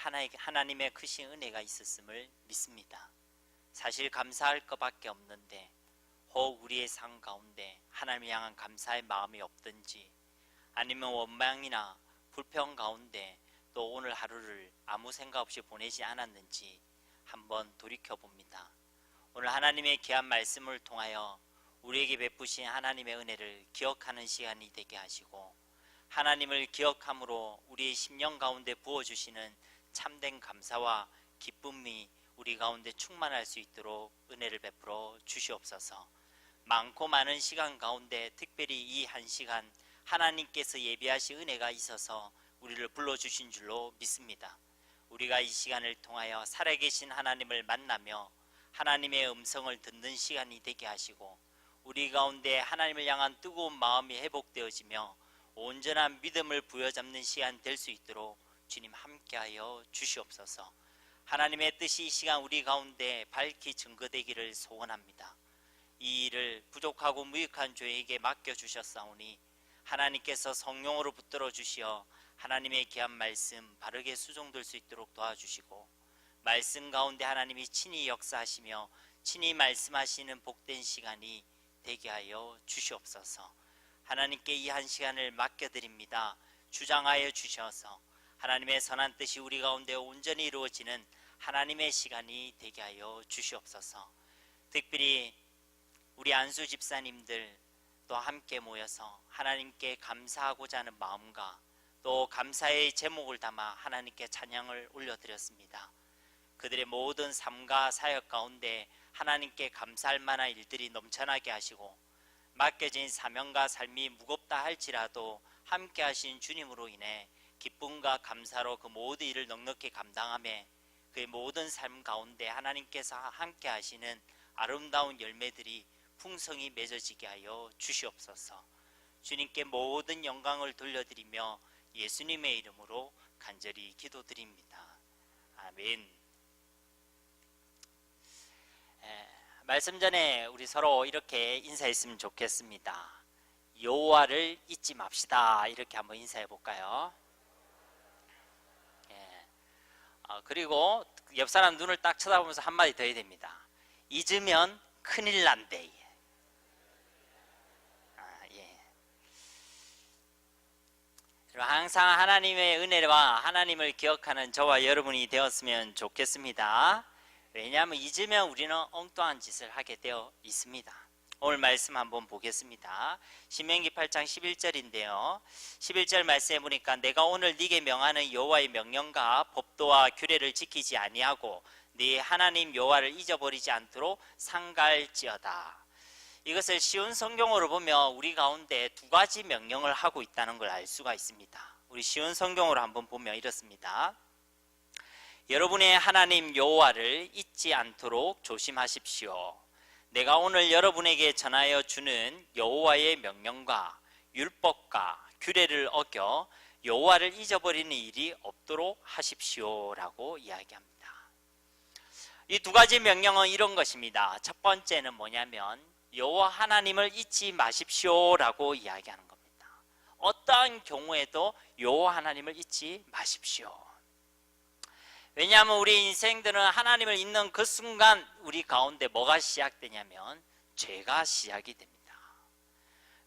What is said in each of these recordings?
하나님의 크신 은혜가 있었음을 믿습니다. 사실 감사할 것밖에 없는데 혹 우리의 삶 가운데 하나님을 향한 감사의 마음이 없든지 아니면 원망이나 불평 가운데 또 오늘 하루를 아무 생각 없이 보내지 않았는지 한번 돌이켜봅니다. 오늘 하나님의 귀한 말씀을 통하여 우리에게 베푸신 하나님의 은혜를 기억하는 시간이 되게 하시고 하나님을 기억함으로 우리의 심령 가운데 부어주시는 참된 감사와 기쁨이 우리 가운데 충만할 수 있도록 은혜를 베풀어 주시옵소서. 많고 많은 시간 가운데 특별히 이 한 시간 하나님께서 예비하신 은혜가 있어서 우리를 불러주신 줄로 믿습니다. 우리가 이 시간을 통하여 살아계신 하나님을 만나며 하나님의 음성을 듣는 시간이 되게 하시고 우리 가운데 하나님을 향한 뜨거운 마음이 회복되어지며 온전한 믿음을 부여잡는 시간 될 수 있도록 주님 함께하여 주시옵소서. 하나님의 뜻이 이 시간 우리 가운데 밝히 증거되기를 소원합니다. 이 일을 부족하고 무익한 저에게 맡겨주셨사오니 하나님께서 성령으로 붙들어 주시어 하나님의 귀한 말씀 바르게 수종될 수 있도록 도와주시고 말씀 가운데 하나님이 친히 역사하시며 친히 말씀하시는 복된 시간이 되게 하여 주시옵소서. 하나님께 이 한 시간을 맡겨드립니다. 주장하여 주셔서 하나님의 선한 뜻이 우리 가운데 온전히 이루어지는 하나님의 시간이 되게 하여 주시옵소서. 특별히 우리 안수 집사님들 또 함께 모여서 하나님께 감사하고자 하는 마음과 또 감사의 제목을 담아 하나님께 찬양을 올려드렸습니다. 그들의 모든 삶과 사역 가운데 하나님께 감사할 만한 일들이 넘쳐나게 하시고 맡겨진 사명과 삶이 무겁다 할지라도 함께 하신 주님으로 인해 기쁨과 감사로 그 모든 일을 넉넉히 감당하며 그의 모든 삶 가운데 하나님께서 함께 하시는 아름다운 열매들이 풍성히 맺어지게 하여 주시옵소서. 주님께 모든 영광을 돌려드리며 예수님의 이름으로 간절히 기도드립니다. 아멘. 말씀 전에 우리 서로 이렇게 인사했으면 좋겠습니다. 여호와를 잊지 맙시다. 이렇게 한번 인사해 볼까요? 그리고 옆 사람 눈을 딱 쳐다보면서 한마디 더 해야 됩니다. 잊으면 큰일 난대. 항상 하나님의 은혜와 하나님을 기억하는 저와 여러분이 되었으면 좋겠습니다. 왜냐하면 잊으면 우리는 엉뚱한 짓을 하게 되어 있습니다. 오늘 말씀 한번 보겠습니다. 신명기 8장 11절인데요 11절 말씀해 보니까 내가 오늘 네게 명하는 여호와의 명령과 법도와 규례를 지키지 아니하고 네 하나님 여호와를 잊어버리지 않도록 상갈지어다. 이것을 쉬운 성경으로 보면 우리 가운데 두 가지 명령을 하고 있다는 걸 알 수가 있습니다. 우리 쉬운 성경으로 한번 보면 이렇습니다. 여러분의 하나님 여호와를 잊지 않도록 조심하십시오. 내가 오늘 여러분에게 전하여 주는 여호와의 명령과 율법과 규례를 어겨 여호와를 잊어버리는 일이 없도록 하십시오라고 이야기합니다. 이 두 가지 명령은 이런 것입니다. 첫 번째는 뭐냐면 여호와 하나님을 잊지 마십시오라고 이야기하는 겁니다. 어떠한 경우에도 여호와 하나님을 잊지 마십시오. 왜냐하면 우리 인생들은 하나님을 잊는 그 순간 우리 가운데 뭐가 시작되냐면 죄가 시작이 됩니다.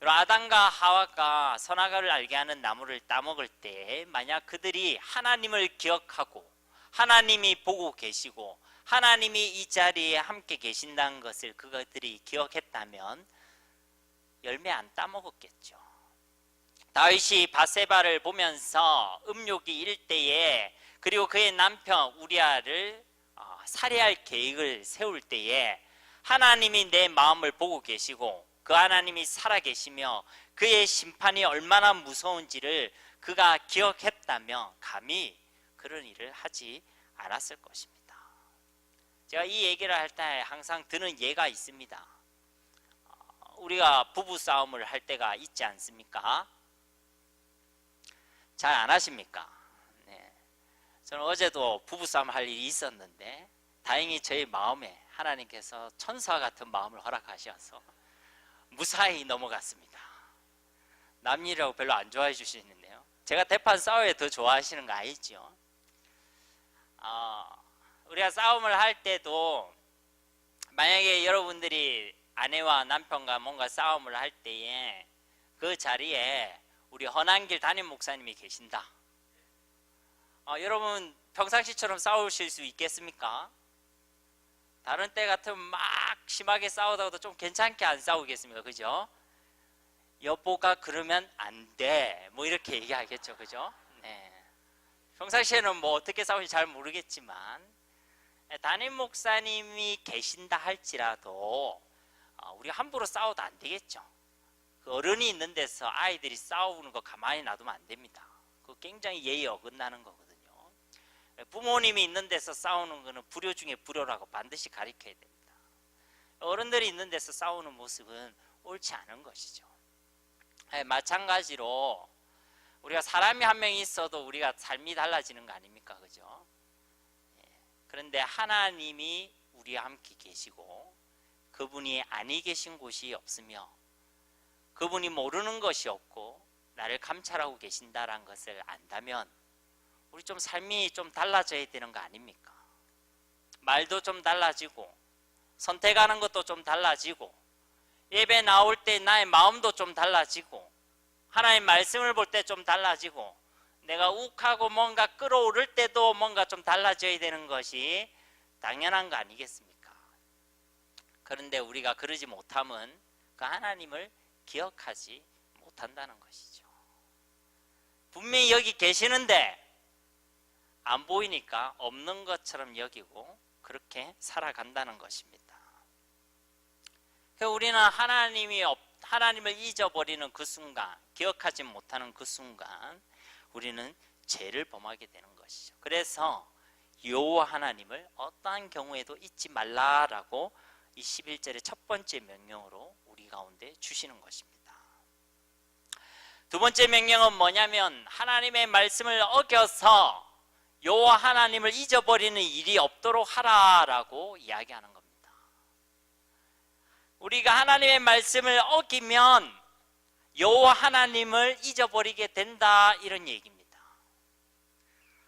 아담과 하와가 선악과를 알게 하는 나무를 따먹을 때 만약 그들이 하나님을 기억하고 하나님이 보고 계시고 하나님이 이 자리에 함께 계신다는 것을 그것들이 기억했다면 열매 안 따먹었겠죠. 다윗이 밧세바를 보면서 음욕이 일 때에 그리고 그의 남편 우리아를 살해할 계획을 세울 때에 하나님이 내 마음을 보고 계시고 그 하나님이 살아계시며 그의 심판이 얼마나 무서운지를 그가 기억했다면 감히 그런 일을 하지 않았을 것입니다. 제가 이 얘기를 할 때 항상 드는 예가 있습니다. 우리가 부부싸움을 할 때가 있지 않습니까? 잘 안 하십니까? 저는 어제도 부부싸움 할 일이 있었는데 다행히 저희 마음에 하나님께서 천사와 같은 마음을 허락하셔서 무사히 넘어갔습니다. 남일이라고 별로 안 좋아해 주시는데요. 제가 대판 싸워야 더 좋아하시는 거 아니죠? 우리가 싸움을 할 때도 만약에 여러분들이 아내와 남편과 뭔가 싸움을 할 때에 그 자리에 우리 헌안길 담임 목사님이 계신다. 여러분 평상시처럼 싸우실 수 있겠습니까? 다른 때 같으면 막 심하게 싸우다가도 좀 괜찮게 안 싸우겠습니까? 그죠? 여보가 그러면 안 돼. 뭐 이렇게 얘기하겠죠. 그죠? 네. 평상시에는 뭐 어떻게 싸우는지 잘 모르겠지만 담임 목사님이 계신다 할지라도 우리가 함부로 싸워도 안 되겠죠. 그 어른이 있는 데서 아이들이 싸우는 거 가만히 놔두면 안 됩니다. 그거 굉장히 예의 어긋나는 거거든요. 부모님이 있는 데서 싸우는 거는 불효 중에 불효라고 반드시 가르쳐야 됩니다. 어른들이 있는 데서 싸우는 모습은 옳지 않은 것이죠. 마찬가지로 우리가 사람이 한 명 있어도 우리가 삶이 달라지는 거 아닙니까? 그죠? 그런데 하나님이 우리와 함께 계시고 그분이 아니 계신 곳이 없으며 그분이 모르는 것이 없고 나를 감찰하고 계신다는 것을 안다면 우리 좀 삶이 좀 달라져야 되는 거 아닙니까? 말도 좀 달라지고 선택하는 것도 좀 달라지고 예배 나올 때 나의 마음도 좀 달라지고 하나님 말씀을 볼 때 좀 달라지고 내가 욱하고 뭔가 끌어오를 때도 뭔가 좀 달라져야 되는 것이 당연한 거 아니겠습니까? 그런데 우리가 그러지 못하면 그 하나님을 기억하지 못한다는 것이죠. 분명히 여기 계시는데 안 보이니까 없는 것처럼 여기고 그렇게 살아간다는 것입니다. 우리는 하나님을 잊어버리는 그 순간, 기억하지 못하는 그 순간 우리는 죄를 범하게 되는 것이죠. 그래서 여호와 하나님을 어떠한 경우에도 잊지 말라라고 이 11절의 첫 번째 명령으로 우리 가운데 주시는 것입니다. 두 번째 명령은 뭐냐면 하나님의 말씀을 어겨서 여호와 하나님을 잊어버리는 일이 없도록 하라라고 이야기하는 겁니다. 우리가 하나님의 말씀을 어기면 여호와 하나님을 잊어버리게 된다 이런 얘기입니다.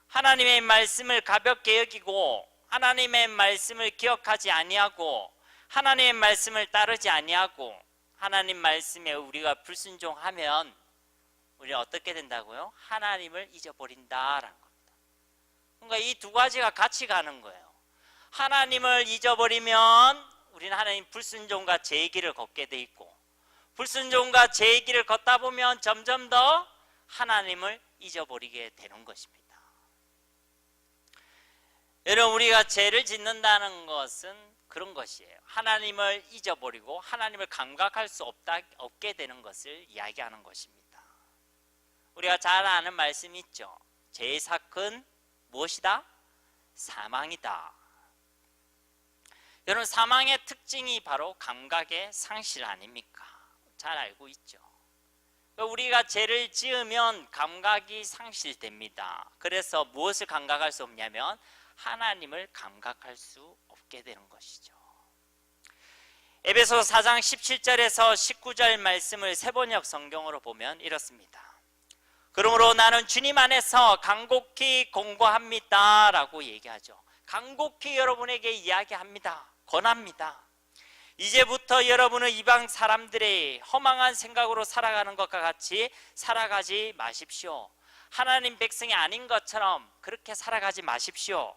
하나님의 말씀을 가볍게 여기고 하나님의 말씀을 기억하지 아니하고 하나님의 말씀을 따르지 아니하고 하나님 말씀에 우리가 불순종하면 우리는 어떻게 된다고요? 하나님을 잊어버린다라는 겁니다. 그러니까 이 두 가지가 같이 가는 거예요. 하나님을 잊어버리면 우리는 하나님 불순종과 죄의 길을 걷게 돼 있고 불순종과 죄의 길을 걷다 보면 점점 더 하나님을 잊어버리게 되는 것입니다. 여러분 우리가 죄를 짓는다는 것은 그런 것이에요. 하나님을 잊어버리고 하나님을 감각할 수 없게 되는 것을 이야기하는 것입니다. 우리가 잘 아는 말씀이 있죠. 죄의 삭은 무엇이다? 사망이다. 여러분 사망의 특징이 바로 감각의 상실 아닙니까? 잘 알고 있죠. 우리가 죄를 지으면 감각이 상실됩니다. 그래서 무엇을 감각할 수 없냐면 하나님을 감각할 수 없게 되는 것이죠. 에베소 4장 17절에서 19절 말씀을 세번역 성경으로 보면 이렇습니다. 그러므로 나는 주님 안에서 간곡히 공고합니다 라고 얘기하죠. 간곡히 여러분에게 이야기합니다. 권합니다. 이제부터 여러분은 이방 사람들의 허망한 생각으로 살아가는 것과 같이 살아가지 마십시오. 하나님 백성이 아닌 것처럼 그렇게 살아가지 마십시오.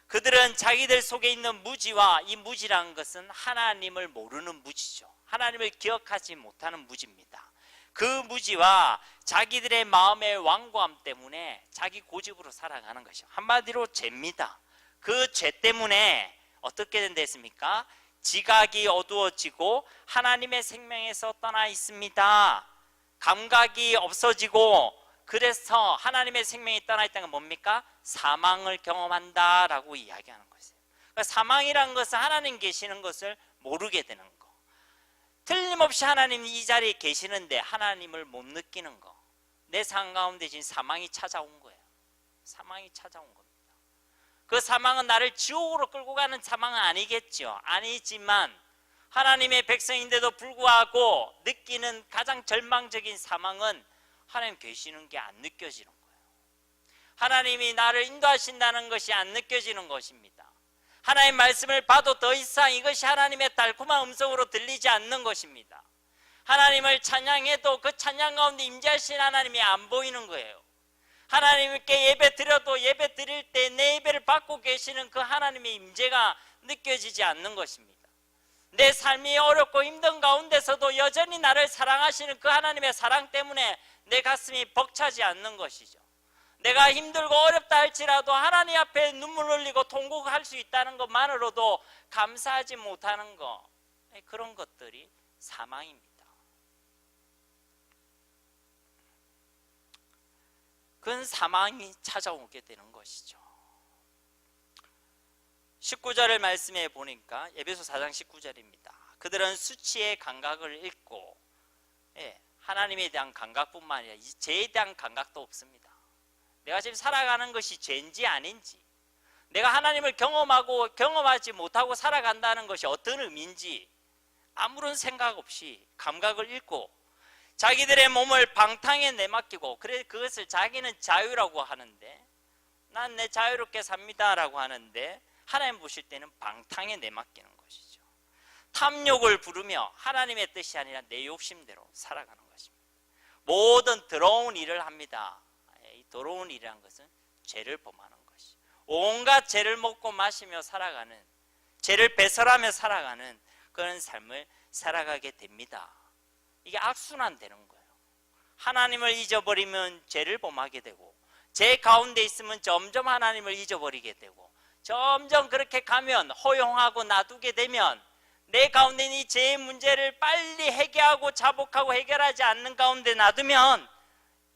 그들은 자기들 속에 있는 무지와 이 무지라는 것은 하나님을 모르는 무지죠. 하나님을 기억하지 못하는 무지입니다. 그 무지와 자기들의 마음의 완고함 때문에 자기 고집으로 살아가는 것이죠. 한마디로 죄입니다. 그 죄 때문에 어떻게 된댔습니까? 지각이 어두워지고 하나님의 생명에서 떠나 있습니다. 감각이 없어지고 그래서 하나님의 생명이 떠나 있다는 건 뭡니까? 사망을 경험한다라고 이야기하는 것이에요. 그러니까 사망이라는 것은 하나님 계시는 것을 모르게 되는 거. 틀림없이 하나님이 이 자리에 계시는데 하나님을 못 느끼는 거. 내 삶 가운데 지금 사망이 찾아온 거예요. 사망이 찾아온 겁니다. 그 사망은 나를 지옥으로 끌고 가는 사망은 아니겠죠. 아니지만 하나님의 백성인데도 불구하고 느끼는 가장 절망적인 사망은 하나님 계시는 게 안 느껴지는 거예요. 하나님이 나를 인도하신다는 것이 안 느껴지는 것입니다. 하나님의 말씀을 봐도 더 이상 이것이 하나님의 달콤한 음성으로 들리지 않는 것입니다. 하나님을 찬양해도 그 찬양 가운데 임재하신 하나님이 안 보이는 거예요. 하나님께 예배 드려도 예배 드릴 때 내 예배를 받고 계시는 그 하나님의 임재가 느껴지지 않는 것입니다. 내 삶이 어렵고 힘든 가운데서도 여전히 나를 사랑하시는 그 하나님의 사랑 때문에 내 가슴이 벅차지 않는 것이죠. 내가 힘들고 어렵다 할지라도 하나님 앞에 눈물 흘리고 통곡할 수 있다는 것만으로도 감사하지 못하는 것, 그런 것들이 사망입니다. 그건 사망이 찾아오게 되는 것이죠. 19절을 말씀해 보니까 에베소 4장 19절입니다. 그들은 수치의 감각을 잃고, 하나님에 대한 감각뿐만 아니라 죄에 대한 감각도 없습니다. 내가 지금 살아가는 것이 죄인지 아닌지, 내가 하나님을 경험하고 경험하지 못하고 살아간다는 것이 어떤 의미인지 아무런 생각 없이 감각을 잃고 자기들의 몸을 방탕에 내맡기고, 그래 그것을 자기는 자유라고 하는데, 난 내 자유롭게 삽니다 라고 하는데 하나님 보실 때는 방탕에 내맡기는 것이죠. 탐욕을 부르며 하나님의 뜻이 아니라 내 욕심대로 살아가는 것입니다. 모든 더러운 일을 합니다. 이 더러운 일이라는 것은 죄를 범하는 것이, 온갖 죄를 먹고 마시며 살아가는, 죄를 배설하며 살아가는 그런 삶을 살아가게 됩니다. 이게 악순환되는 거예요. 하나님을 잊어버리면 죄를 범하게 되고, 죄 가운데 있으면 점점 하나님을 잊어버리게 되고, 점점 그렇게 가면 허용하고 놔두게 되면 내 가운데 있는 이 죄의 문제를 빨리 해결하고 자복하고 해결하지 않는 가운데 놔두면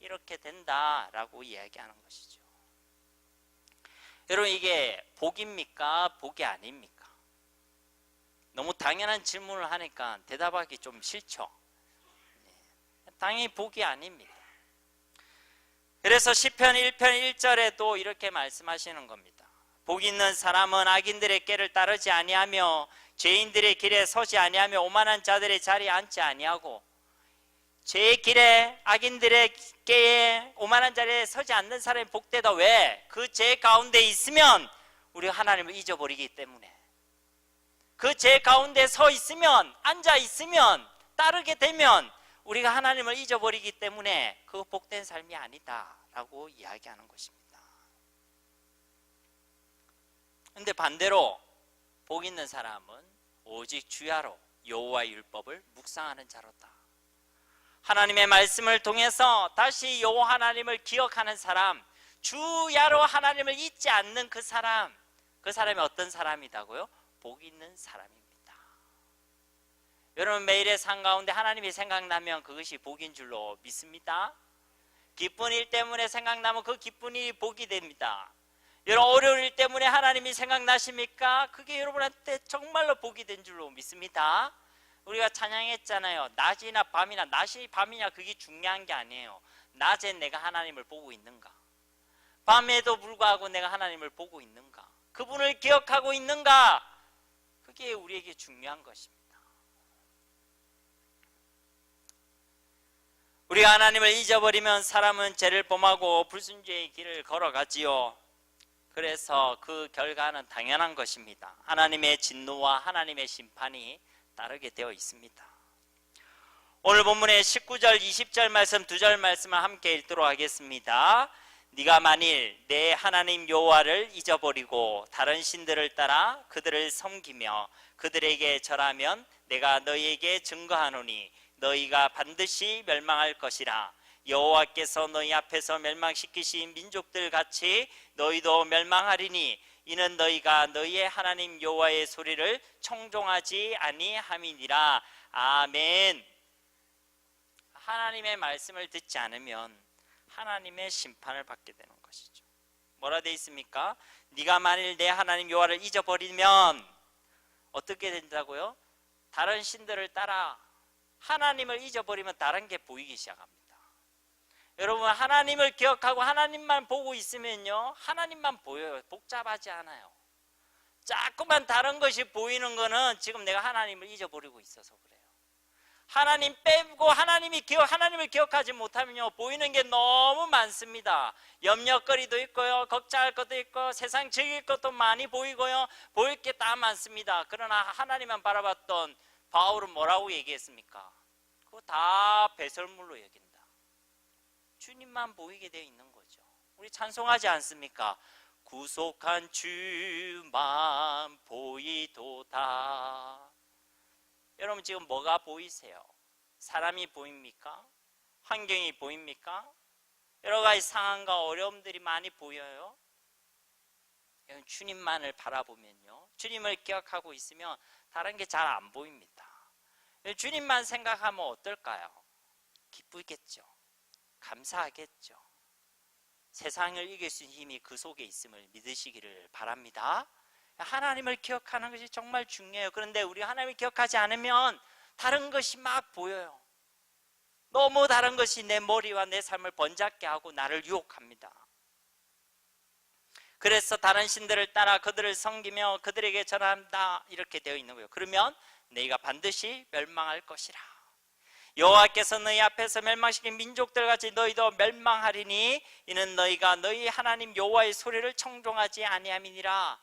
이렇게 된다라고 이야기하는 것이죠. 여러분, 이게 복입니까? 복이 아닙니까? 너무 당연한 질문을 하니까 대답하기 좀 싫죠. 당연히 복이 아닙니다. 그래서 시편 1편 1절에도 이렇게 말씀하시는 겁니다. 복 있는 사람은 악인들의 꾀를 따르지 아니하며 죄인들의 길에 서지 아니하며 오만한 자들의 자리에 앉지 아니하고, 죄의 길에 악인들의 꾀에 오만한 자리에 서지 않는 사람이 복되다. 왜? 그 죄 가운데 있으면 우리가 하나님을 잊어버리기 때문에, 그 죄 가운데 서 있으면, 앉아 있으면, 따르게 되면 우리가 하나님을 잊어버리기 때문에 그 복된 삶이 아니다라고 이야기하는 것입니다. 그런데 반대로 복 있는 사람은 오직 주야로 여호와의 율법을 묵상하는 자로다. 하나님의 말씀을 통해서 다시 여호와 하나님을 기억하는 사람, 주야로 하나님을 잊지 않는 그 사람, 그 사람이 어떤 사람이다고요? 복 있는 사람입니다. 여러분, 매일의 삶 가운데 하나님이 생각나면 그것이 복인 줄로 믿습니다. 기쁜 일 때문에 생각나면 그 기쁜 일이 복이 됩니다. 여러분, 어려운 일 때문에 하나님이 생각나십니까? 그게 여러분한테 정말로 복이 된 줄로 믿습니다. 우리가 찬양했잖아요. 낮이나 밤이나, 낮이 밤이냐 그게 중요한 게 아니에요. 낮에 내가 하나님을 보고 있는가, 밤에도 불구하고 내가 하나님을 보고 있는가, 그분을 기억하고 있는가, 그게 우리에게 중요한 것입니다. 우리가 하나님을 잊어버리면 사람은 죄를 범하고 불순종의 길을 걸어가지요. 그래서 그 결과는 당연한 것입니다. 하나님의 진노와 하나님의 심판이 따르게 되어 있습니다. 오늘 본문의 19절 20절 말씀, 2절 말씀을 함께 읽도록 하겠습니다. 네가 만일 내 하나님 여호와를 잊어버리고 다른 신들을 따라 그들을 섬기며 그들에게 절하면 내가 너희에게 증거하노니 너희가 반드시 멸망할 것이라. 여호와께서 너희 앞에서 멸망시키신 민족들 같이 너희도 멸망하리니 이는 너희가 너희의 하나님 여호와의 소리를 청종하지 아니함이니라. 아멘. 하나님의 말씀을 듣지 않으면 하나님의 심판을 받게 되는 것이죠. 뭐라 되어 있습니까? 네가 만일 내 하나님 여호와를 잊어버리면 어떻게 된다고요? 다른 신들을 따라 하나님을 잊어버리면 다른 게 보이기 시작합니다. 여러분, 하나님을 기억하고 하나님만 보고 있으면요, 하나님만 보여요. 복잡하지 않아요. 자꾸만 다른 것이 보이는 거는 지금 내가 하나님을 잊어버리고 있어서 그래요. 하나님 빼고 하나님을 기억하지 못하면요, 보이는 게 너무 많습니다. 염려거리도 있고요, 걱정할 것도 있고, 세상 즐길 것도 많이 보이고요, 보일 게 다 많습니다. 그러나 하나님만 바라봤던 바울은 뭐라고 얘기했습니까? 그거 다 배설물로 여긴다. 주님만 보이게 되어 있는 거죠. 우리 찬송하지 않습니까? 구속한 주만 보이도다. 여러분 지금 뭐가 보이세요? 사람이 보입니까? 환경이 보입니까? 여러 가지 상황과 어려움들이 많이 보여요. 주님만을 바라보면요, 주님을 기억하고 있으면 다른 게 잘 안 보입니다. 주님만 생각하면 어떨까요? 기쁘겠죠. 감사하겠죠. 세상을 이길 수 있는 힘이 그 속에 있음을 믿으시기를 바랍니다. 하나님을 기억하는 것이 정말 중요해요. 그런데 우리 하나님을 기억하지 않으면 다른 것이 막 보여요. 너무 다른 것이 내 머리와 내 삶을 번잡게 하고 나를 유혹합니다. 그래서 다른 신들을 따라 그들을 섬기며 그들에게 절한다, 이렇게 되어 있는 거예요. 그러면 너희가 반드시 멸망할 것이라. 여호와께서 너희 앞에서 멸망시킨 민족들같이 너희도 멸망하리니 이는 너희가 너희 하나님 여호와의 소리를 청종하지 아니함이니라.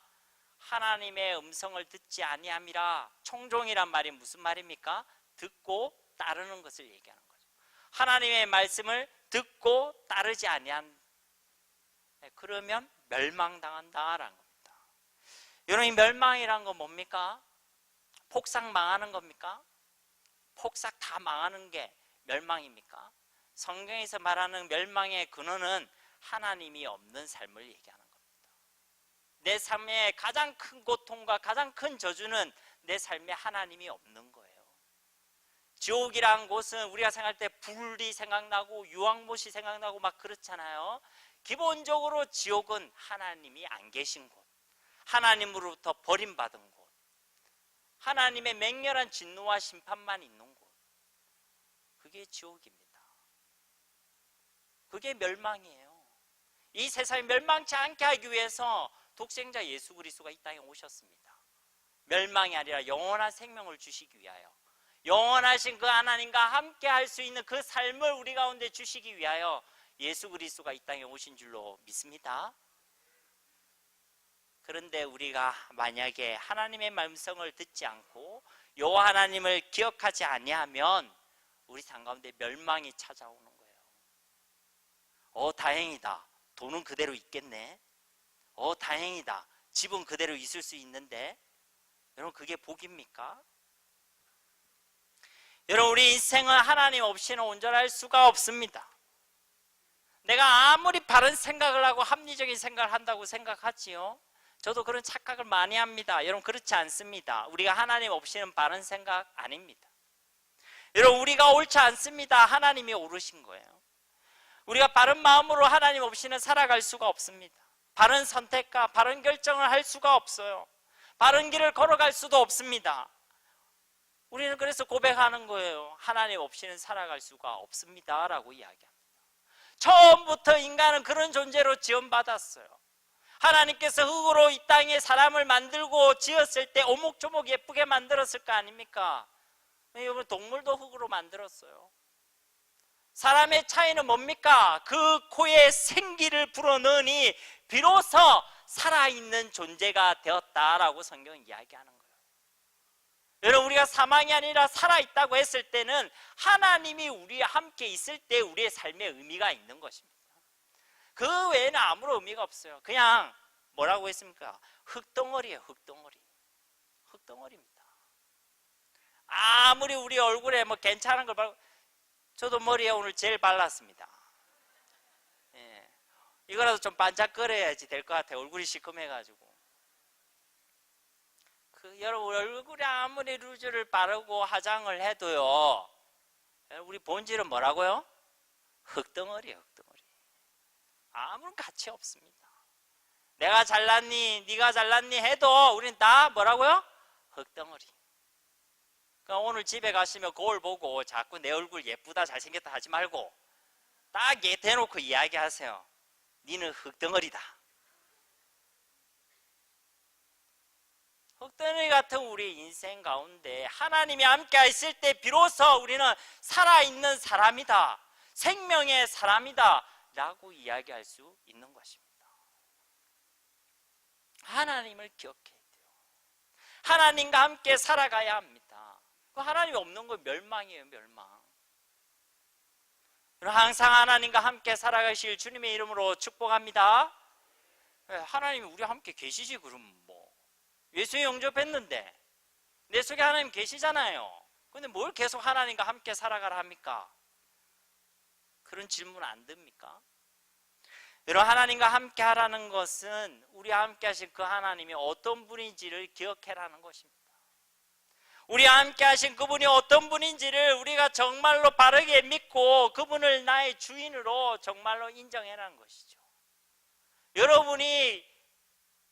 하나님의 음성을 듣지 아니함이라. 청종이란 말이 무슨 말입니까? 듣고 따르는 것을 얘기하는 거죠. 하나님의 말씀을 듣고 따르지 아니한, 그러면 멸망당한다라는 겁니다. 여러분, 이 멸망이란 건 뭡니까? 폭삭 망하는 겁니까? 폭삭 다 망하는 게 멸망입니까? 성경에서 말하는 멸망의 근원은 하나님이 없는 삶을 얘기하는 겁니다. 내 삶의 가장 큰 고통과 가장 큰 저주는 내 삶에 하나님이 없는 거예요. 지옥이란 곳은 우리가 생각할 때 불이 생각나고 유황못이 생각나고 막 그렇잖아요. 기본적으로 지옥은 하나님이 안 계신 곳, 하나님으로부터 버림받은 곳, 하나님의 맹렬한 진노와 심판만 있는 곳, 그게 지옥입니다. 그게 멸망이에요. 이 세상이 멸망치 않게 하기 위해서 독생자 예수 그리스도가 이 땅에 오셨습니다. 멸망이 아니라 영원한 생명을 주시기 위하여, 영원하신 그 하나님과 함께 할 수 있는 그 삶을 우리 가운데 주시기 위하여 예수 그리스도가 이 땅에 오신 줄로 믿습니다. 그런데 우리가 만약에 하나님의 말씀을 듣지 않고 여호와 하나님을 기억하지 아니하면 우리 삶 가운데 멸망이 찾아오는 거예요. 다행이다, 돈은 그대로 있겠네. 다행이다, 집은 그대로 있을 수 있는데. 여러분, 그게 복입니까? 여러분, 우리 인생은 하나님 없이는 온전할 수가 없습니다. 내가 아무리 바른 생각을 하고 합리적인 생각을 한다고 생각하지요, 저도 그런 착각을 많이 합니다. 여러분, 그렇지 않습니다. 우리가 하나님 없이는 바른 생각 아닙니다. 여러분, 우리가 옳지 않습니다. 하나님이 옳으신 거예요. 우리가 바른 마음으로 하나님 없이는 살아갈 수가 없습니다. 바른 선택과 바른 결정을 할 수가 없어요. 바른 길을 걸어갈 수도 없습니다. 우리는 그래서 고백하는 거예요. 하나님 없이는 살아갈 수가 없습니다 라고 이야기합니다. 처음부터 인간은 그런 존재로 지원받았어요. 하나님께서 흙으로 이 땅에 사람을 만들고 지었을 때 오목조목 예쁘게 만들었을 거 아닙니까? 여러분, 동물도 흙으로 만들었어요. 사람의 차이는 뭡니까? 그 코에 생기를 불어넣으니 비로소 살아있는 존재가 되었다라고 성경은 이야기하는 거예요. 여러분, 우리가 사망이 아니라 살아있다고 했을 때는 하나님이 우리와 함께 있을 때 우리의 삶에 의미가 있는 것입니다. 그 외에는 아무런 의미가 없어요. 그냥 뭐라고 했습니까? 흙덩어리예요. 흙덩어리. 흙덩어리입니다. 아무리 우리 얼굴에 뭐 괜찮은 걸 바르고, 저도 머리에 오늘 젤 발랐습니다. 예. 이거라도 좀 반짝거려야지 될 것 같아요. 얼굴이 시커매가지고. 여러분, 얼굴에 아무리 루즈를 바르고 화장을 해도요, 우리 본질은 뭐라고요? 흙덩어리예요. 흙덩어리. 아무런 가치 없습니다. 내가 잘났니 네가 잘났니 해도 우린 다 뭐라고요? 흙덩어리. 그러니까 오늘 집에 가시면 거울 보고 자꾸 내 얼굴 예쁘다 잘생겼다 하지 말고 딱 대놓고 이야기하세요. 니는 흙덩어리다. 흙덩어리 같은 우리 인생 가운데 하나님이 함께 있을 때 비로소 우리는 살아있는 사람이다, 생명의 사람이다 라고 이야기할 수 있는 것입니다. 하나님을 기억해야 돼요. 하나님과 함께 살아가야 합니다. 하나님이 없는 건 멸망이에요, 멸망. 항상 하나님과 함께 살아가실 주님의 이름으로 축복합니다. 하나님이 우리와 함께 계시지. 그럼 뭐 예수에 영접했는데 내 속에 하나님 계시잖아요. 근데 뭘 계속 하나님과 함께 살아가라 합니까? 그런 질문 안 듭니까? 여러분, 하나님과 함께 하라는 것은 우리와 함께 하신 그 하나님이 어떤 분인지를 기억해라는 것입니다. 우리와 함께 하신 그분이 어떤 분인지를 우리가 정말로 바르게 믿고 그분을 나의 주인으로 정말로 인정해라는 것이죠. 여러분이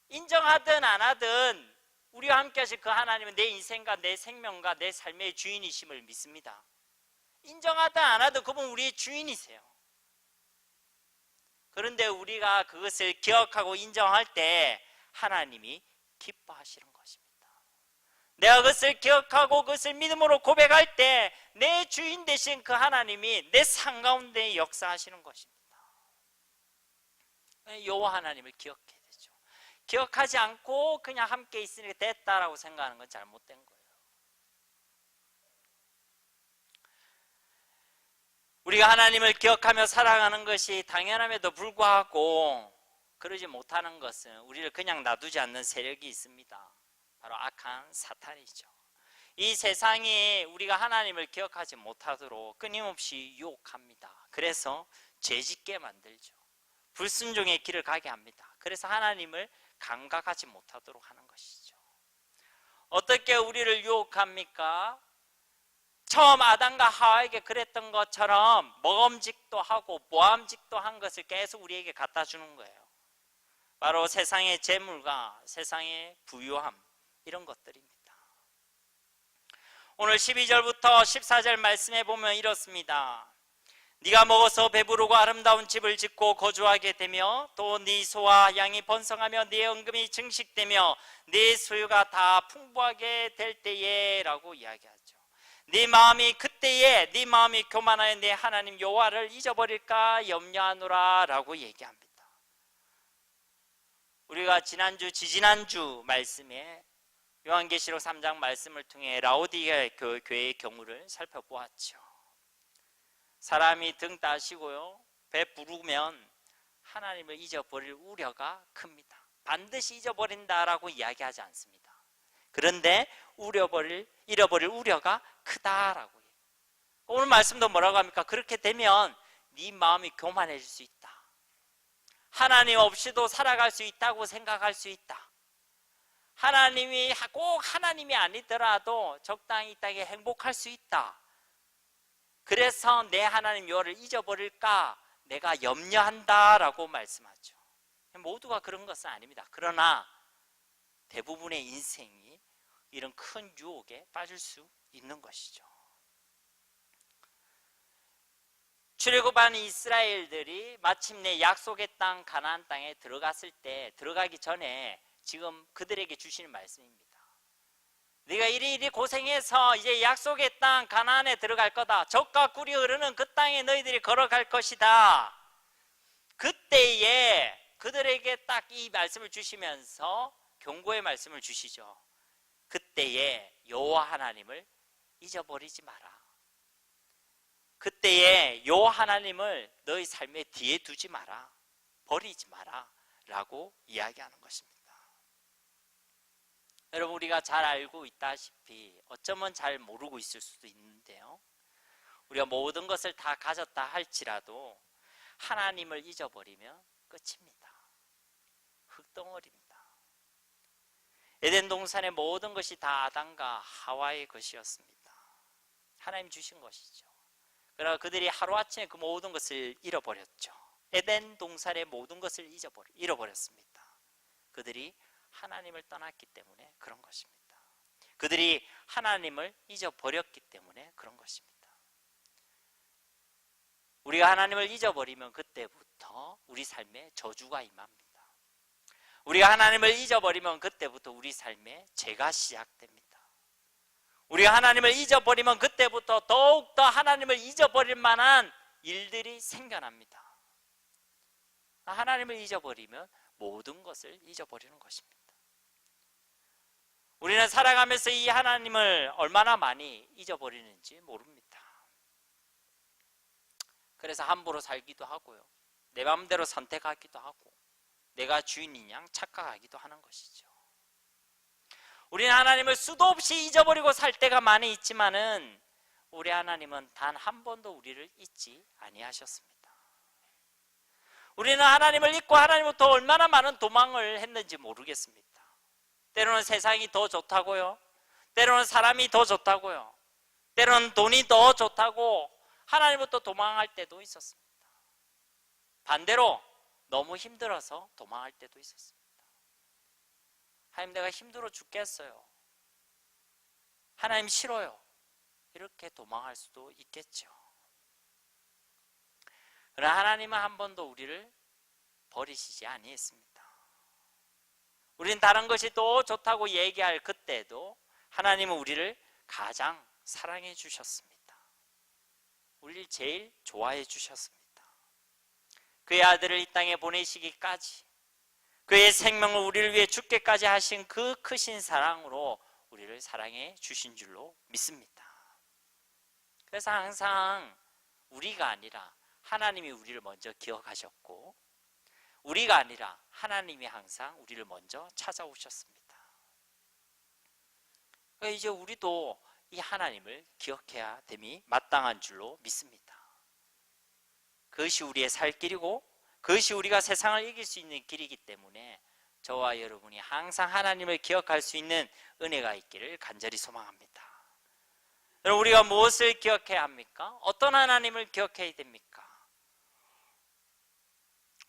인정하든 안 하든 우리와 함께 하신 그 하나님은 내 인생과 내 생명과 내 삶의 주인이심을 믿습니다. 인정하든 안 하든 그분 우리의 주인이세요. 그런데 우리가 그것을 기억하고 인정할 때 하나님이 기뻐하시는 것입니다. 내가 그것을 기억하고 그것을 믿음으로 고백할 때 내 주인 되신 그 하나님이 내 삶 가운데 역사하시는 것입니다. 여호와 하나님을 기억해야 되죠. 기억하지 않고 그냥 함께 있으니까 됐다라고 생각하는 건 잘못된 거예요. 우리가 하나님을 기억하며 살아가는 것이 당연함에도 불구하고 그러지 못하는 것은 우리를 그냥 놔두지 않는 세력이 있습니다. 바로 악한 사탄이죠. 이 세상이 우리가 하나님을 기억하지 못하도록 끊임없이 유혹합니다. 그래서 죄짓게 만들죠. 불순종의 길을 가게 합니다. 그래서 하나님을 감각하지 못하도록 하는 것이죠. 어떻게 우리를 유혹합니까? 처음 아담과 하와에게 그랬던 것처럼 먹음직도 하고 모함직도 한 것을 계속 우리에게 갖다 주는 거예요. 바로 세상의 재물과 세상의 부유함, 이런 것들입니다. 오늘 12절부터 14절 말씀해 보면 이렇습니다. 네가 먹어서 배부르고 아름다운 집을 짓고 거주하게 되며 또 네 소와 양이 번성하며 네 은금이 증식되며 네 소유가 다 풍부하게 될 때에 라고 이야기하죠. 네 마음이 그때에 네 마음이 교만하여 내 하나님 여호와를 잊어버릴까 염려하노라 라고 얘기합니다. 우리가 지난주 지지난주 말씀에 요한계시록 3장 말씀을 통해 라오디게아 교회의 경우를 살펴보았죠. 사람이 등 따시고요 배 부르면 하나님을 잊어버릴 우려가 큽니다. 반드시 잊어버린다라고 이야기하지 않습니다. 그런데 잃어버릴 우려가 크다라고. 오늘 말씀도 뭐라고 합니까? 그렇게 되면 네 마음이 교만해질 수 있다. 하나님 없이도 살아갈 수 있다고 생각할 수 있다. 하나님이 꼭 하나님이 아니더라도 적당히 이 땅에 행복할 수 있다. 그래서 내 하나님 여호와를 잊어버릴까 내가 염려한다라고 말씀하죠. 모두가 그런 것은 아닙니다. 그러나 대부분의 인생이 이런 큰 유혹에 빠질 수 있는 것이죠. 출애굽한 이스라엘들이 마침내 약속의 땅 가나안 땅에 들어갔을 때 들어가기 전에 지금 그들에게 주시는 말씀입니다. 네가 이리 고생해서 이제 약속의 땅 가나안에 들어갈 거다. 젖과 꿀이 흐르는 그 땅에 너희들이 걸어갈 것이다. 그때에 그들에게 딱 이 말씀을 주시면서 경고의 말씀을 주시죠. 그때에 여호와 하나님을 잊어버리지 마라. 그때에 여호와 하나님을 너희 삶의 뒤에 두지 마라. 버리지 마라 라고 이야기하는 것입니다. 여러분, 우리가 잘 알고 있다시피 어쩌면 잘 모르고 있을 수도 있는데요, 우리가 모든 것을 다 가졌다 할지라도 하나님을 잊어버리면 끝입니다. 흙덩어리입니다. 에덴 동산의 모든 것이 다 아담과 하와의 것이었습니다. 하나님 주신 것이죠. 그러나 그들이 하루아침에 그 모든 것을 잃어버렸죠. 에덴 동산의 모든 것을 잃어버렸습니다. 그들이 하나님을 떠났기 때문에 그런 것입니다. 그들이 하나님을 잊어버렸기 때문에 그런 것입니다. 우리가 하나님을 잊어버리면 그때부터 우리 삶에 저주가 임합니다. 우리가 하나님을 잊어버리면 그때부터 우리 삶에 죄가 시작됩니다. 우리가 하나님을 잊어버리면 그때부터 더욱더 하나님을 잊어버릴 만한 일들이 생겨납니다. 하나님을 잊어버리면 모든 것을 잊어버리는 것입니다. 우리는 살아가면서 이 하나님을 얼마나 많이 잊어버리는지 모릅니다. 그래서 함부로 살기도 하고요, 내 마음대로 선택하기도 하고, 내가 주인인 양 착각하기도 하는 것이죠. 우리는 하나님을 수도 없이 잊어버리고 살 때가 많이 있지만은 우리 하나님은 단 한 번도 우리를 잊지 아니하셨습니다. 우리는 하나님을 잊고 하나님부터 얼마나 많은 도망을 했는지 모르겠습니다. 때로는 세상이 더 좋다고요, 때로는 사람이 더 좋다고요, 때로는 돈이 더 좋다고 하나님부터 도망할 때도 있었습니다. 반대로 너무 힘들어서 도망할 때도 있었습니다. 하나님, 내가 힘들어 죽겠어요, 하나님 싫어요, 이렇게 도망할 수도 있겠죠. 그러나 하나님은 한 번도 우리를 버리시지 아니했습니다. 우린 다른 것이 더 좋다고 얘기할 그때도 하나님은 우리를 가장 사랑해 주셨습니다. 우리를 제일 좋아해 주셨습니다. 그의 아들을 이 땅에 보내시기까지, 그의 생명을 우리를 위해 죽게까지 하신 그 크신 사랑으로 우리를 사랑해 주신 줄로 믿습니다. 그래서 항상 우리가 아니라 하나님이 우리를 먼저 기억하셨고, 우리가 아니라 하나님이 항상 우리를 먼저 찾아오셨습니다. 그러니까 이제 우리도 이 하나님을 기억해야 됨이 마땅한 줄로 믿습니다. 그것이 우리의 살 길이고, 그것이 우리가 세상을 이길 수 있는 길이기 때문에 저와 여러분이 항상 하나님을 기억할 수 있는 은혜가 있기를 간절히 소망합니다. 여러분, 우리가 무엇을 기억해야 합니까? 어떤 하나님을 기억해야 됩니까?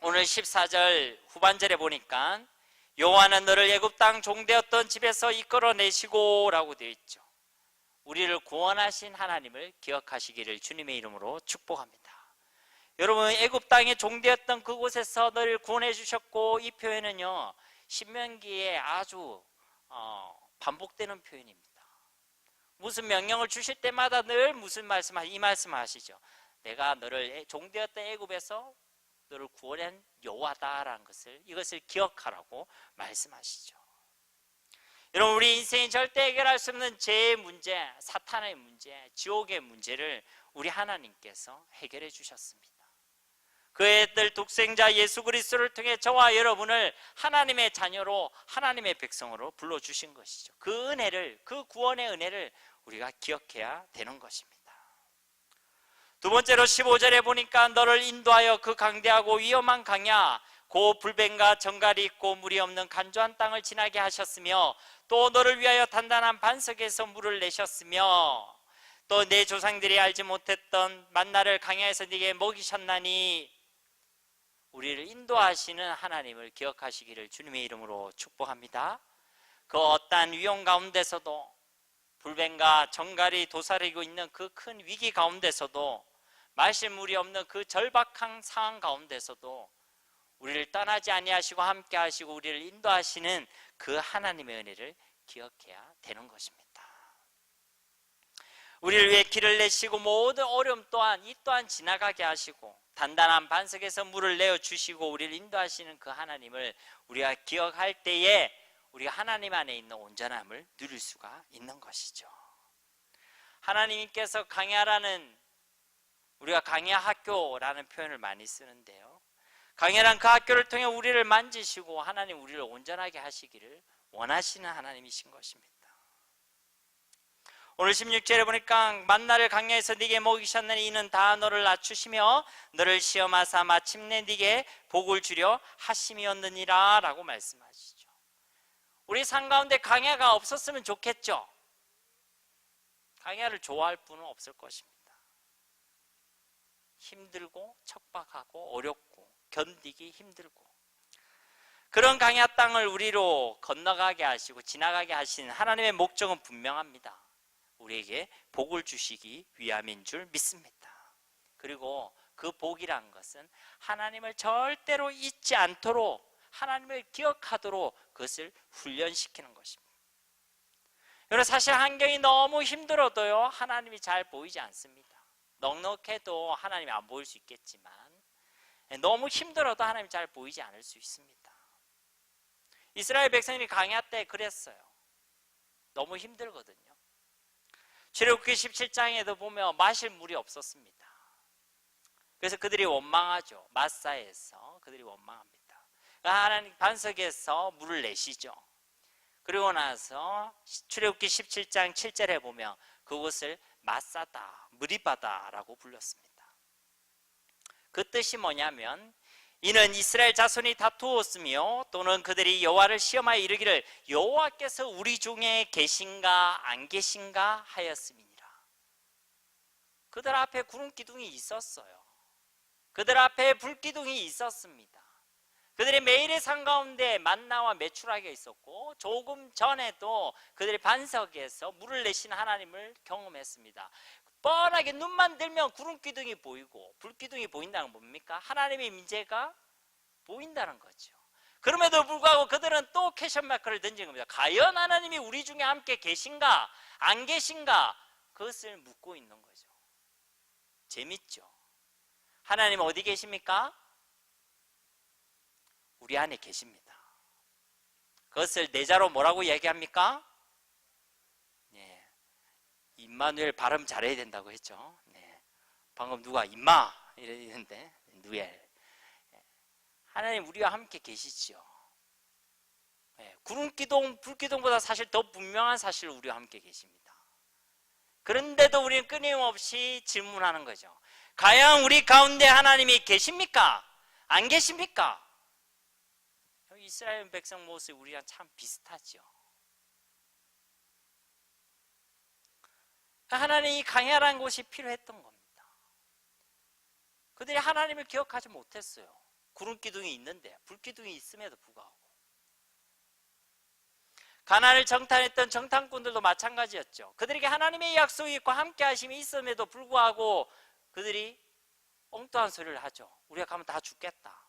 오늘 14절 후반절에 보니까 여호와는 너를 애굽 땅 종되었던 집에서 이끌어내시고 라고 되어 있죠. 우리를 구원하신 하나님을 기억하시기를 주님의 이름으로 축복합니다. 여러분, 애굽 땅에 종되었던 그곳에서 너를 구원해 주셨고, 이 표현은요 신명기에 아주 반복되는 표현입니다. 무슨 명령을 주실 때마다 늘 무슨 이 말씀을 하시죠. 내가 너를 종되었던 애굽에서 너를 구원한 여호와다라는 것을, 이것을 기억하라고 말씀하시죠. 여러분, 우리 인생이 절대 해결할 수 없는 죄의 문제, 사탄의 문제, 지옥의 문제를 우리 하나님께서 해결해 주셨습니다. 그의 아들 독생자 예수 그리스도를 통해 저와 여러분을 하나님의 자녀로, 하나님의 백성으로 불러주신 것이죠. 그 은혜를, 그 구원의 은혜를 우리가 기억해야 되는 것입니다. 두 번째로 15절에 보니까 너를 인도하여 그 강대하고 위험한 강야, 고 불뱀과 정갈이 있고 물이 없는 간조한 땅을 지나게 하셨으며, 또 너를 위하여 단단한 반석에서 물을 내셨으며, 또 내 조상들이 알지 못했던 만나를 강야에서 네게 먹이셨나니, 우리를 인도하시는 하나님을 기억하시기를 주님의 이름으로 축복합니다. 그 어떠한 위험 가운데서도, 불뱀과 정갈이 도사리고 있는 그 큰 위기 가운데서도, 마실 물이 없는 그 절박한 상황 가운데서도 우리를 떠나지 아니하시고 함께 하시고 우리를 인도하시는 그 하나님의 은혜를 기억해야 되는 것입니다. 우리를 위해 길을 내시고 모든 어려움 또한 이 또한 지나가게 하시고 단단한 반석에서 물을 내어주시고 우리를 인도하시는 그 하나님을 우리가 기억할 때에 우리가 하나님 안에 있는 온전함을 누릴 수가 있는 것이죠. 하나님께서 강야라는, 우리가 강야 학교라는 표현을 많이 쓰는데요, 강야란 그 학교를 통해 우리를 만지시고 하나님 우리를 온전하게 하시기를 원하시는 하나님이신 것입니다. 오늘 16절에 보니까 만나를 강야에서 네게 먹이셨느니 이는 다 너를 낮추시며 너를 시험하사 마침내 네게 복을 주려 하심이었느니라 라고 말씀하시죠. 우리 삶 가운데 강야가 없었으면 좋겠죠. 강야를 좋아할 분은 없을 것입니다. 힘들고 척박하고 어렵고 견디기 힘들고, 그런 강야 땅을 우리로 건너가게 하시고 지나가게 하신 하나님의 목적은 분명합니다. 우리에게 복을 주시기 위함인 줄 믿습니다. 그리고 그 복이란 것은 하나님을 절대로 잊지 않도록 하나님을 기억하도록 그것을 훈련시키는 것입니다. 여러분, 사실 환경이 너무 힘들어도요, 하나님이 잘 보이지 않습니다. 넉넉해도 하나님이 안 보일 수 있겠지만 너무 힘들어도 하나님이 잘 보이지 않을 수 있습니다. 이스라엘 백성이 광야 때 그랬어요. 너무 힘들거든요. 출애굽기 17장에도 보면 마실 물이 없었습니다. 그래서 그들이 원망하죠. 마사에서 그들이 원망합니다. 하나님 반석에서 물을 내시죠. 그리고 나서 출애굽기 17장 7절에 보면 그곳을 마사다, 무리바다라고 불렀습니다. 그 뜻이 뭐냐면 이는 이스라엘 자손이 다투었으며 또는 그들이 여호와를 시험하여 이르기를 여호와께서 우리 중에 계신가 안 계신가 하였음이니라. 그들 앞에 구름 기둥이 있었어요. 그들 앞에 불 기둥이 있었습니다. 그들의 매일의 삶 가운데 만나와 메추라기가 있었고 조금 전에도 그들의 반석에서 물을 내신 하나님을 경험했습니다. 뻔하게 눈만 들면 구름 기둥이 보이고 불 기둥이 보인다는 건 뭡니까? 하나님의 임재가 보인다는 거죠. 그럼에도 불구하고 그들은 또 퀘션 마크를 던진 겁니다. 과연 하나님이 우리 중에 함께 계신가 안 계신가 그것을 묻고 있는 거죠. 재밌죠? 하나님 어디 계십니까? 우리 안에 계십니다. 그것을 내자로 뭐라고 얘기합니까? 네, 임마누엘 발음 잘해야 된다고 했죠. 네, 방금 누가 임마 이랬는데 누엘. 하나님 우리와 함께 계시죠. 네, 구름기둥, 불기둥보다 사실 더 분명한 사실을 우리와 함께 계십니다. 그런데도 우리는 끊임없이 질문하는 거죠. 과연 우리 가운데 하나님이 계십니까? 안 계십니까? 이스라엘 백성 모습이 우리랑 참 비슷하죠. 하나님이 광야라는 곳이 필요했던 겁니다. 그들이 하나님을 기억하지 못했어요. 구름 기둥이 있는데 불 기둥이 있음에도 불구하고. 가나안을 정탐했던 정탐꾼들도 마찬가지였죠. 그들에게 하나님의 약속이 있고 함께 하심이 있음에도 불구하고 그들이 엉뚱한 소리를 하죠. 우리가 가면 다 죽겠다.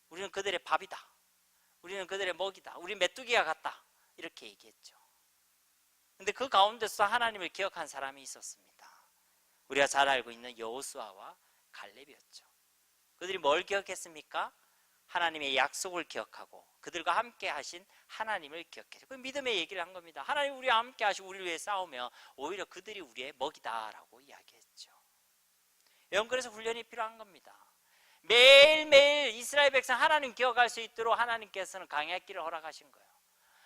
우리는 그들의 밥이다. 우리는 그들의 먹이다. 우리 메뚜기와 같다. 이렇게 얘기했죠. 그런데 그 가운데서 하나님을 기억한 사람이 있었습니다. 우리가 잘 알고 있는 여호수아와 갈렙이었죠. 그들이 뭘 기억했습니까? 하나님의 약속을 기억하고 그들과 함께 하신 하나님을 기억했죠. 그 믿음의 얘기를 한 겁니다. 하나님 우리와 함께 하시고 우리를 위해 싸우면 오히려 그들이 우리의 먹이다라고 이야기했죠. 여러분, 그래서 훈련이 필요한 겁니다. 매일매일 이스라엘 백성 하나님 기억할 수 있도록 하나님께서는 광야길을 허락하신 거예요.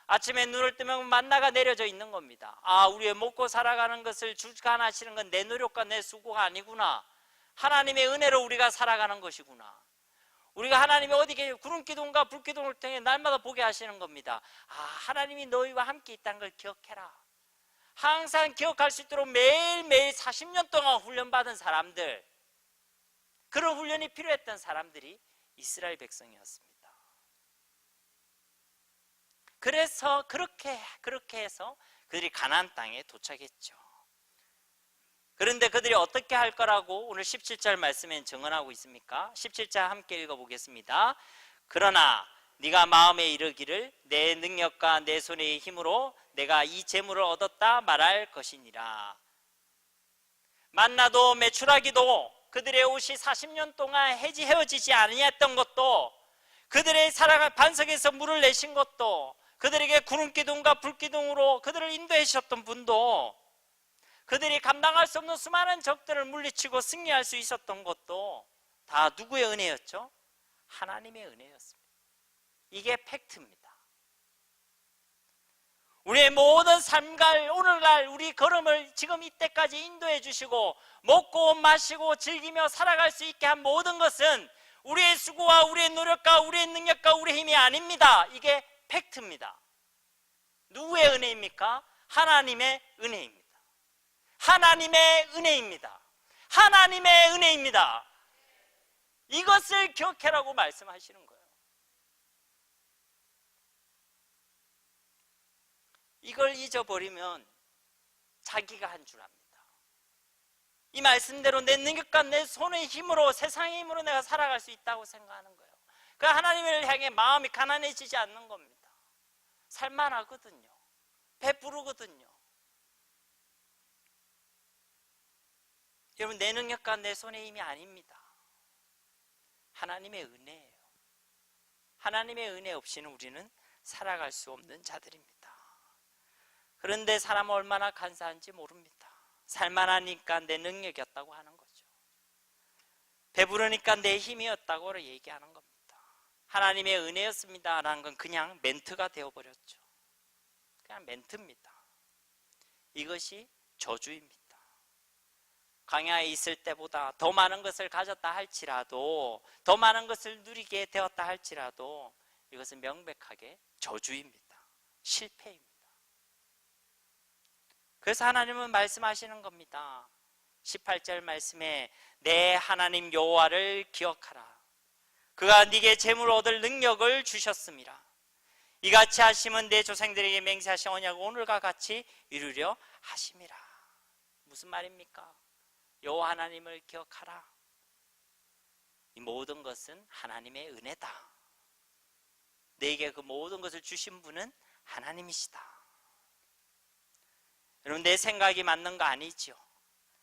아침에 눈을 뜨면 만나가 내려져 있는 겁니다. 아, 우리의 먹고 살아가는 것을 주관하시는 건 내 노력과 내 수고가 아니구나. 하나님의 은혜로 우리가 살아가는 것이구나. 우리가 하나님이 어디 계시고 구름기둥과 불기둥을 통해 날마다 보게 하시는 겁니다. 아, 하나님이 너희와 함께 있다는 걸 기억해라. 항상 기억할 수 있도록 매일매일 40년 동안 훈련받은 사람들, 그런 훈련이 필요했던 사람들이 이스라엘 백성이었습니다. 그래서 그렇게 해서 그들이 가나안 땅에 도착했죠. 그런데 그들이 어떻게 할 거라고 오늘 17절 말씀에 증언하고 있습니까? 17절 함께 읽어보겠습니다. 그러나 네가 마음에 이르기를 내 능력과 내 손의 힘으로 내가 이 재물을 얻었다 말할 것이니라. 만나도 메추라기도 그들의 옷이 40년 동안 헤어지지 아니했던 것도, 그들의 사랑의 반석에서 물을 내신 것도, 그들에게 구름기둥과 불기둥으로 그들을 인도해 주셨던 분도, 그들이 감당할 수 없는 수많은 적들을 물리치고 승리할 수 있었던 것도 다 누구의 은혜였죠? 하나님의 은혜였습니다. 이게 팩트입니다. 우리의 모든 삶과 오늘날 우리 걸음을 지금 이때까지 인도해 주시고 먹고 마시고 즐기며 살아갈 수 있게 한 모든 것은 우리의 수고와 우리의 노력과 우리의 능력과 우리의 힘이 아닙니다. 이게 팩트입니다. 누구의 은혜입니까? 하나님의 은혜입니다. 하나님의 은혜입니다. 하나님의 은혜입니다. 이것을 기억해라고 말씀하시는 거예요. 이걸 잊어버리면 자기가 한 줄 압니다. 이 말씀대로 내 능력과 내 손의 힘으로, 세상의 힘으로 내가 살아갈 수 있다고 생각하는 거예요. 그 하나님을 향해 마음이 가난해지지 않는 겁니다. 살만하거든요. 배부르거든요. 여러분, 내 능력과 내 손의 힘이 아닙니다. 하나님의 은혜예요. 하나님의 은혜 없이는 우리는 살아갈 수 없는 자들입니다. 그런데 사람은 얼마나 간사한지 모릅니다. 살만하니까 내 능력이었다고 하는 거죠. 배부르니까 내 힘이었다고 얘기하는 겁니다. 하나님의 은혜였습니다 라는 건 그냥 멘트가 되어버렸죠. 그냥 멘트입니다. 이것이 저주입니다. 광야에 있을 때보다 더 많은 것을 가졌다 할지라도, 더 많은 것을 누리게 되었다 할지라도 이것은 명백하게 저주입니다. 실패입니다. 그래서 하나님은 말씀하시는 겁니다. 18절 말씀에 내 하나님 여호와를 기억하라. 그가 네게 재물을 얻을 능력을 주셨음이라. 이같이 하심은 내 조상들에게 맹세하신 언약을 오늘과 같이 이루려 하심이라. 무슨 말입니까? 여호와 하나님을 기억하라. 이 모든 것은 하나님의 은혜다. 내게 그 모든 것을 주신 분은 하나님이시다. 여러분, 내 생각이 맞는 거 아니죠.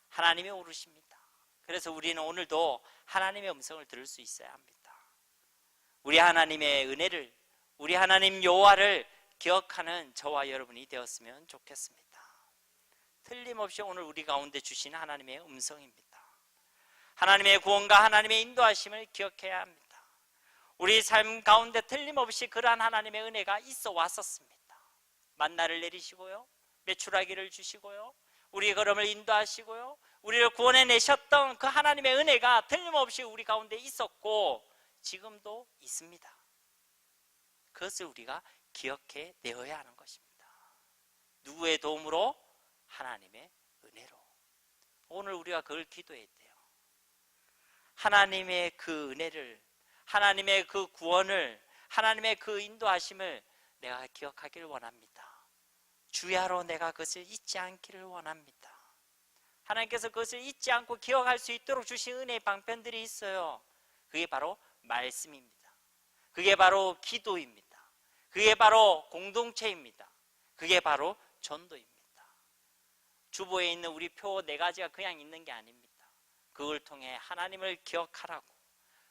하나님이 옳으십니다. 그래서 우리는 오늘도 하나님의 음성을 들을 수 있어야 합니다. 우리 하나님의 은혜를, 우리 하나님 여호와를 기억하는 저와 여러분이 되었으면 좋겠습니다. 틀림없이 오늘 우리 가운데 주신 하나님의 음성입니다. 하나님의 구원과 하나님의 인도하심을 기억해야 합니다. 우리 삶 가운데 틀림없이 그러한 하나님의 은혜가 있어 왔었습니다. 만나를 내리시고요, 메추라기를 주시고요, 우리의 걸음을 인도하시고요, 우리를 구원해 내셨던 그 하나님의 은혜가 틀림없이 우리 가운데 있었고 지금도 있습니다. 그것을 우리가 기억해 내어야 하는 것입니다. 누구의 도움으로? 하나님의 은혜로. 오늘 우리가 그걸 기도해야 돼요. 하나님의 그 은혜를, 하나님의 그 구원을, 하나님의 그 인도하심을 내가 기억하기를 원합니다. 주야로 내가 그것을 잊지 않기를 원합니다. 하나님께서 그것을 잊지 않고 기억할 수 있도록 주신 은혜의 방편들이 있어요. 그게 바로 말씀입니다. 그게 바로 기도입니다. 그게 바로 공동체입니다. 그게 바로 전도입니다. 주보에 있는 우리 표 4가지가 그냥 있는 게 아닙니다. 그걸 통해 하나님을 기억하라고,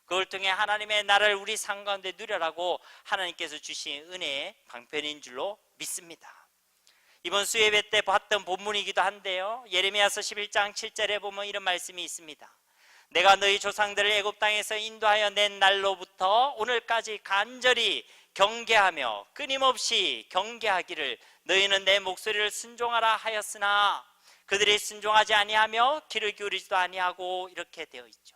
그걸 통해 하나님의 나를 우리 삶 가운데 누려라고 하나님께서 주신 은혜의 방편인 줄로 믿습니다. 이번 수예배 때 봤던 본문이기도 한데요, 예레미야서 11장 7절에 보면 이런 말씀이 있습니다. 내가 너희 조상들을 애굽 땅에서 인도하여 낸 날로부터 오늘까지 간절히 경계하며 끊임없이 경계하기를 너희는 내 목소리를 순종하라 하였으나 그들이 순종하지 아니하며 귀를 기울이지도 아니하고, 이렇게 되어 있죠.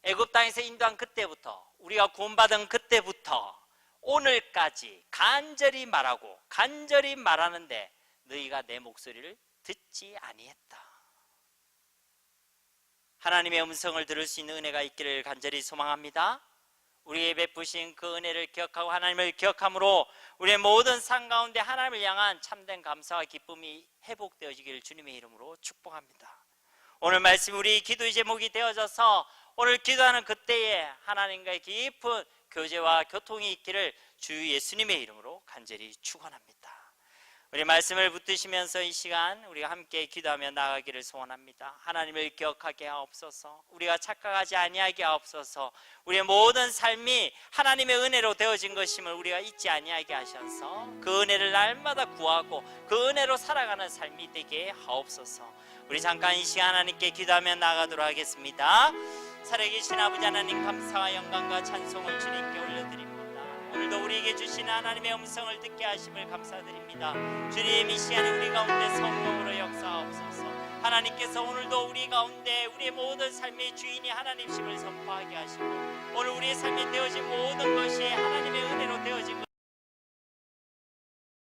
애굽 땅에서 인도한 그때부터, 우리가 구원받은 그때부터 오늘까지 간절히 말하고 간절히 말하는데 너희가 내 목소리를 듣지 아니했다. 하나님의 음성을 들을 수 있는 은혜가 있기를 간절히 소망합니다. 우리에게 베푸신 그 은혜를 기억하고 하나님을 기억함으로 우리의 모든 삶 가운데 하나님을 향한 참된 감사와 기쁨이 회복되어지기를 주님의 이름으로 축복합니다. 오늘 말씀 우리 기도의 제목이 되어져서 오늘 기도하는 그때에 하나님과의 깊은 교제와 교통이 있기를 주 예수님의 이름으로 간절히 축원합니다. 우리 말씀을 붙드시면서 이 시간 우리가 함께 기도하며 나아가기를 소원합니다. 하나님을 기억하게 하옵소서. 우리가 착각하지 아니하게 하옵소서. 우리의 모든 삶이 하나님의 은혜로 되어진 것임을 우리가 잊지 아니하게 하셔서 그 은혜를 날마다 구하고 그 은혜로 살아가는 삶이 되게 하옵소서. 우리 잠깐 이 시간 하나님께 기도하며 나아가도록 하겠습니다. 살아계신 아버지 하나님, 감사와 영광과 찬송을 주님께 올려드립니다. 오늘도 우리에게 주신 하나님의 음성을 듣게 하심을 감사드립니다. 주님, 이 시간에 우리 가운데 성령으로 역사하옵소서. 하나님께서 오늘도 우리 가운데 우리의 모든 삶의 주인이 하나님심을 선포하게 하시고 오늘 우리의 삶에 되어진 모든 것이 하나님의 은혜로 되어진 것